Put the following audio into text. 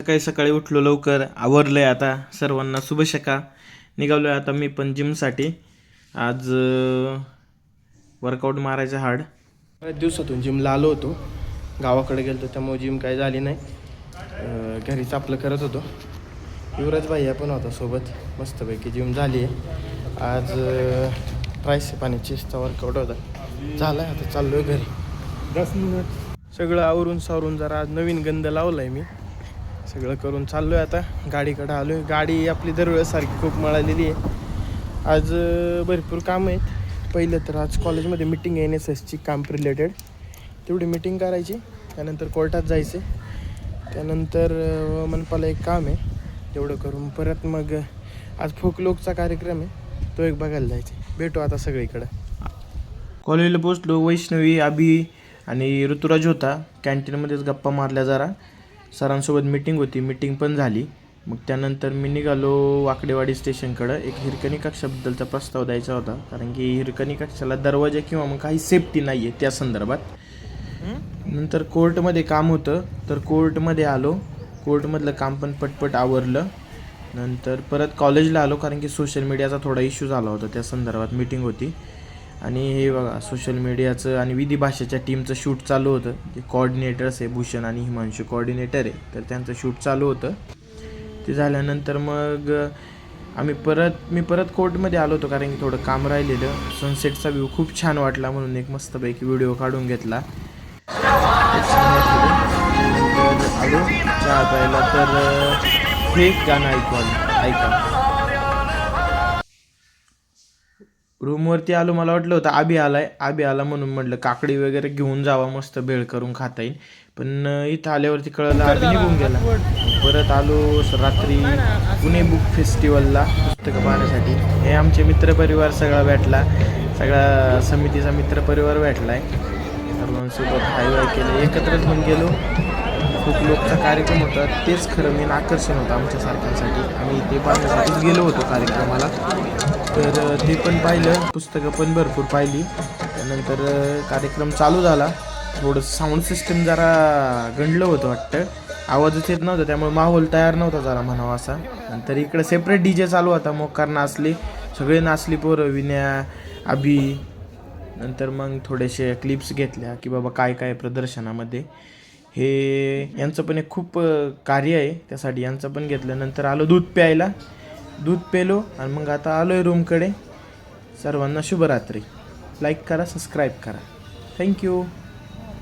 सकाळी सकाळी उठलो लवकर, आवरलंय आता. सर्वांना शुभ सकाळ. निघालोय आता मी पण जिमसाठी. आज वर्कआउट मारायचं हार्ड. बऱ्याच दिवसातून जिमला आलो होतो. गावाकडे गेलो होतो त्यामुळे जिम काही झाली नाही. घरीच आपलं करत होतो. युवराज भाई पण होता सोबत. मस्तपैकी जिम झाली आहे. आज ट्रायसेप आणि चेस्टचा वर्कआउट होता. झाला आहे. आता चाललो आहे घरी. 10 मिनिट सगळं आवरून सावरून जरा आज नवीन गंध लावला आहे मी. सगळं करून चाललो आहे आता. गाडीकडे आलो आहे. गाडी आपली दरवेळेसारखी खूप मळालेली आहे. आज भरपूर कामं आहेत. पहिलं तर आज कॉलेजमध्ये मिटिंग आहे NSSची कॅम्प रिलेटेड. तेवढी मिटिंग करायची. त्यानंतर कोर्टात जायचं. त्यानंतर मनपाला एक काम आहे. तेवढं करून परत मग आज फोकलोकचा कार्यक्रम आहे. तो एक बघायला जायचं. भेटू आता सगळीकडं. कॉलेजला पोचलो. वैष्णवी, अभि आणि ऋतुराज होता. कॅन्टीनमध्येच गप्पा मारल्या जरा. सरांसोबत मिटिंग होती. मिटिंग पण झाली. मग त्यानंतर मी निघालो वाकडेवाडी स्टेशनकडं. एक हिरकणी कक्षाबद्दलचा प्रस्ताव द्यायचा होता. कारण की हिरकणी कक्षाला दरवाजा किंवा मग काही सेफ्टी नाही आहे त्या संदर्भात. नंतर कोर्टमध्ये काम होतं तर कोर्टमध्ये आलो. कोर्टमधलं काम पण पटपट आवरलं. नंतर परत कॉलेजला आलो कारण की सोशल मीडियाचा थोडा इश्यू झाला होता. त्या संदर्भात मीटिंग होती. आणि हे बघा सोशल मीडियाचं आणि विधी भाषेच्या टीमचं शूट चालू होतं. जे कॉर्डिनेटर्स आहे भूषण आणि हिमांशू कॉर्डिनेटर आहे. तर त्यांचं शूट चालू होतं. ते झाल्यानंतर मग मी परत कोर्टमध्ये आलो होतो कारण की थोडं काम राहिलेलं. सनसेटचा व्ह्यू खूप छान वाटला म्हणून एक मस्तपैकी व्हिडिओ काढून घेतला. आलो चहा प्यायला तर हे गाणं ऐका. रूमवरती आलो. मला वाटलं होतं आबी आला म्हणून म्हटलं काकडी वगैरे घेऊन जावा, मस्त भेळ करून खाता येईल. पण इथं आल्यावरती कळलं आबी निघून गेला. परत आलो रात्री पुणे बुक फेस्टिवलला पुस्तकं पाहण्यासाठी. हे आमचे मित्रपरिवार सगळा भेटला. सगळा समितीचा मित्रपरिवार भेटला आहे. सर्वांसोबत हाय केलं. एकत्रच मग गेलो. खूप लोकचा कार्यक्रम होता. तेच खरं मेन आकर्षण होतं आमच्यासारख्यांसाठी. आम्ही ते पाहण्यासाठीच गेलो होतो कार्यक्रमाला. तर ते पण पाहिलं. पुस्तकं पण भरपूर पाहिली. त्यानंतर कार्यक्रम चालू झाला. थोडं साऊंड सिस्टम जरा गंडलं होतं वाटतं. आवाजच येत नव्हता त्यामुळे माहोल तयार नव्हता जरा म्हणावा असा. नंतर इकडं सेपरेट DJ चालू होता. मोकार नाचले. सगळे नाचली पोरं. विनया, अभि. नंतर मग थोडेसे क्लिप्स घेतल्या की बाबा काय काय प्रदर्शनामध्ये. हे यांचं पण एक खूप कार्य आहे. त्यासाठी यांचं पण घेतलं. नंतर आलो दूध प्यायला. दूध पेलो आणि मग आता आलो आहे रूमकडे. सर्वांना शुभरात्री. लाईक करा, सबस्क्राईब करा. थँक्यू.